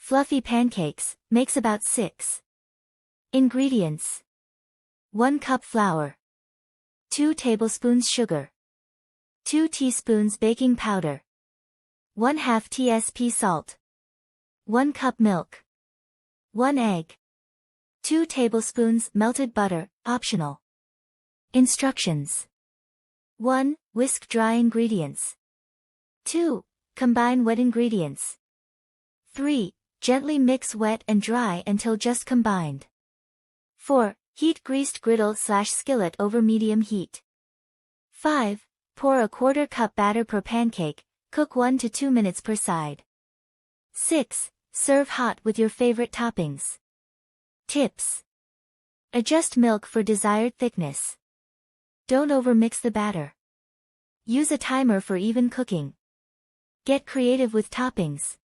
Fluffy pancakes, makes about 6. Ingredients. 1 cup flour. 2 tablespoons sugar. 2 teaspoons baking powder. 1/2 tsp salt. 1 cup milk. 1 egg. 2 tablespoons melted butter, optional. Instructions. 1. Whisk dry ingredients. 2. Combine wet ingredients. 3. Gently mix wet and dry until just combined. 4. Heat greased griddle/skillet over medium heat. 5. Pour a 1/4 cup batter per pancake, cook 1 to 2 minutes per side. 6. Serve hot with your favorite toppings. Tips. Adjust milk for desired thickness. Don't overmix the batter. Use a timer for even cooking. Get creative with toppings.